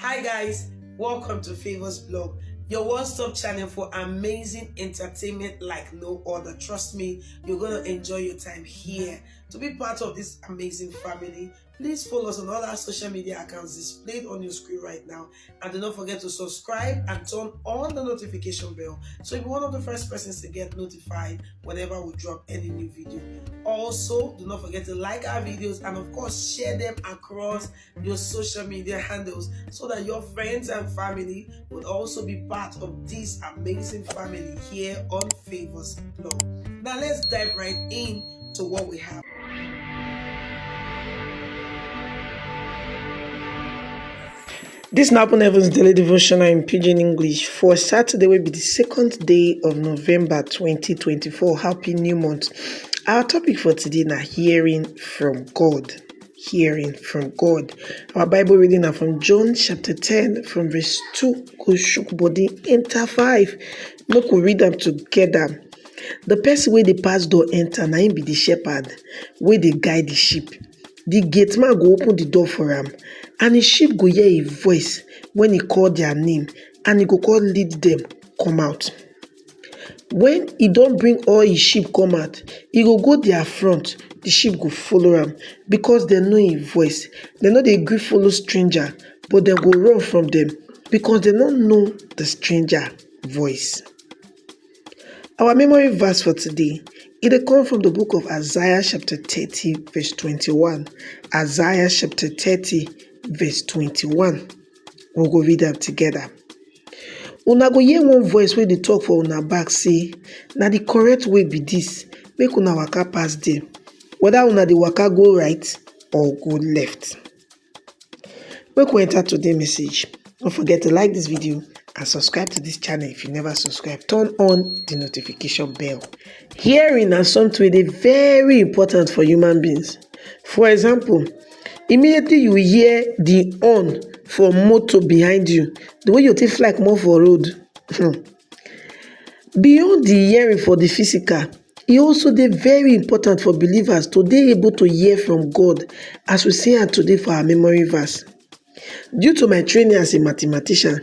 Hi guys, welcome to Favors Blog, your one-stop channel for amazing entertainment like no other. Trust me, you're going to enjoy your time here. To be part of this amazing family, please follow us on all our social media accounts displayed on your screen right now. And do not forget to subscribe and turn on the notification bell so you'll be one of the first persons to get notified whenever we drop any new video. Also, do not forget to like our videos and of course share them across your social media handles so that your friends and family would also be part of this amazing family here on Favors Blog. Now let's dive right in to what we have. This is Open Heavens Daily Devotional in Pidgin English for Saturday will be the 2nd day of November 2024. Happy New Month. Our topic for today is hearing from God. Hearing from God. Our Bible reading is from John chapter 10 from verse 2. Go shook body enter 5. Look, we read them together. The person where the pass door enter, na him be the shepherd, where they guide the sheep. The gate man go open the door for him, and the sheep go hear a voice when he call their name, and he go call lead them come out. When he don't bring all his sheep come out, he go their front. The sheep go follow him because they know his voice. They know they agree follow stranger, but they go run from them because they don't know the stranger voice. Our memory verse for today, it comes from the book of Isaiah chapter 30 verse 21. Isaiah chapter 30 verse 21. We'll go read them together. Una go hear one voice where they talk for una back say, na the correct way be this, make una waka pass there. Whether una the waka go right or go left. Make we enter today's message. Don't forget to like this video and subscribe to this channel if you never subscribed. Turn on the notification bell. Hearing is something that is very important for human beings. For example, immediately you hear the horn for motor behind you, the way you take like more for road. Beyond the hearing for the physical, it also dey very important for believers to be able to hear from God, as we see it today for our memory verse. Due to my training as a mathematician,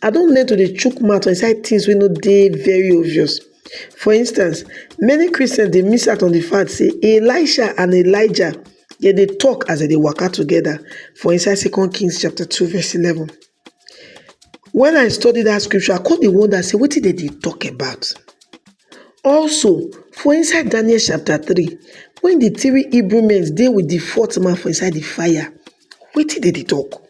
I don't learn to the chook mouth inside things wey no dey very obvious. For instance, many Christians they miss out on the fact say Elisha and Elijah they talk as they waka together for inside 2 Kings chapter 2 verse 11. When I studied that scripture, I caught the wonder say what did they talk about? Also, for inside Daniel chapter 3, when the 3 Hebrew men dey with the 4th man for inside the fire, what did they talk?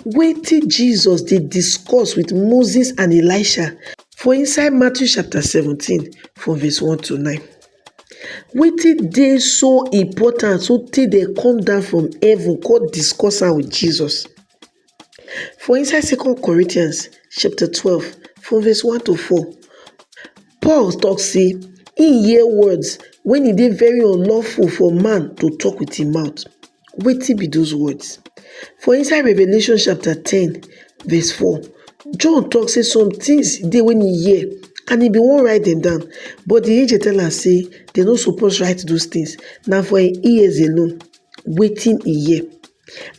Wetin Jesus did discuss with Moses and Elisha for inside Matthew chapter 17 from verse 1 to 9. Wetin dey so important so till they come down from heaven come discuss am with Jesus. For inside 2 Corinthians chapter 12 from verse 1 to 4, Paul talk say he hear words when it dey very unlawful for man to talk with him mouth. Wetin be those words? For inside Revelation chapter 10 verse 4, John talk say some things dey when he hear and he be wan write them down, but the angel tell am say they no suppose write those things. Now for him ears alone, wetin he hear.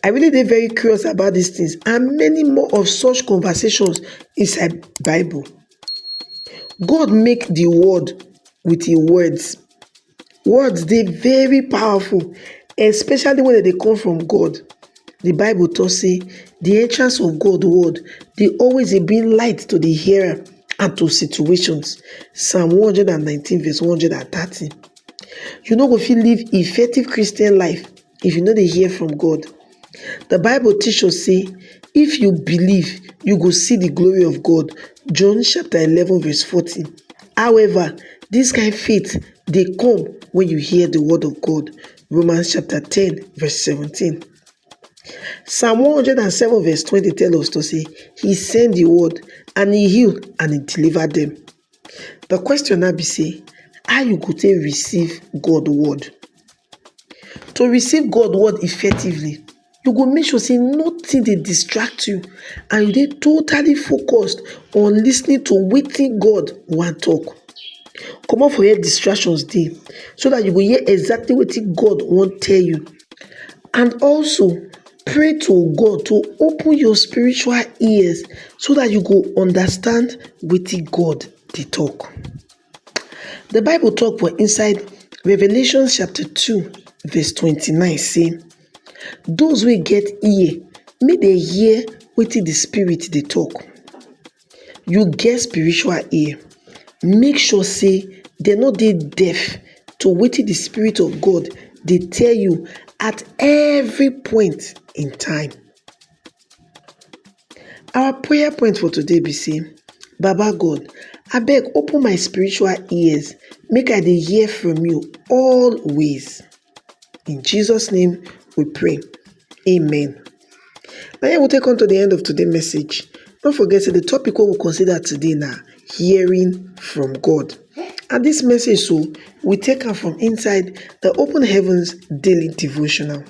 I really dey very curious about these things and many more of such conversations inside Bible. God make the word with his words. Words dey very powerful, especially when they come from God. The Bible tells say the entrance of God's word they always bring light to the hearer and to situations. Psalm 119 verse 130. You no go fit live effective Christian life if you no dey hear from God. The Bible teaches us say if you believe, you go see the glory of God. John chapter 11 verse 14. However, this kind of faith they come when you hear the word of God. Romans chapter 10 verse 17. Psalm 107 verse 20 tells us to say he sent the word and he healed and he delivered them. The question now be say, how you go take receive God's word? To receive God's word effectively, you go make sure say nothing dey distract you and you dey totally focused on listening to wetin God wan talk. Comot for here distractions dey so that you go hear exactly wetin God wan tell you. And also, Pray to God to open your spiritual ears so that you go understand wetin God dey talk. The Bible talk for inside Revelation chapter 2 verse 29 say, those wey get ear make dem hear wetin the spirit dey talk. You get spiritual ear, make sure say dem no dey deaf to wetin the spirit of God dey tell you at every point in time. Our prayer point for today be say, Baba God, abeg open my spiritual ears make I dey hear from you always. In Jesus' name we pray. Amen. Now here we take on to the end of today's message. Don't forget say the topic we will consider today now, hearing from God. And this message so we take am from inside the Open Heavens Daily Devotional.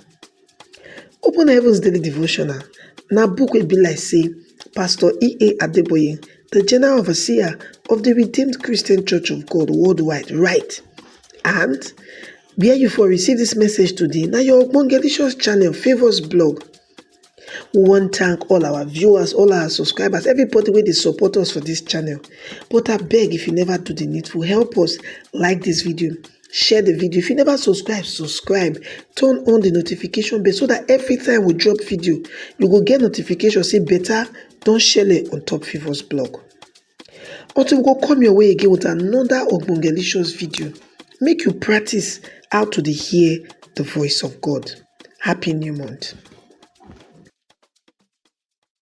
Open Heavens Daily Devotional na book wey be like say Pastor E.A. Adeboye, the General Overseer of the Redeemed Christian Church of God worldwide, write. And where you for receive this message today, na your Ogbongelicious channel, Favours Blog. We wan thank all our viewers, all our subscribers, everybody wey dey support us for this channel. But abeg, if you never do the needful, help us like this video, share the video. If you never subscribe, turn on the notification bell so that every time we drop video, you go get notification say better don shele on top Favours Blog. Until we go come your way again with another Ogbongelicious video, make you practice how to dey hear the voice of God. Happy new month.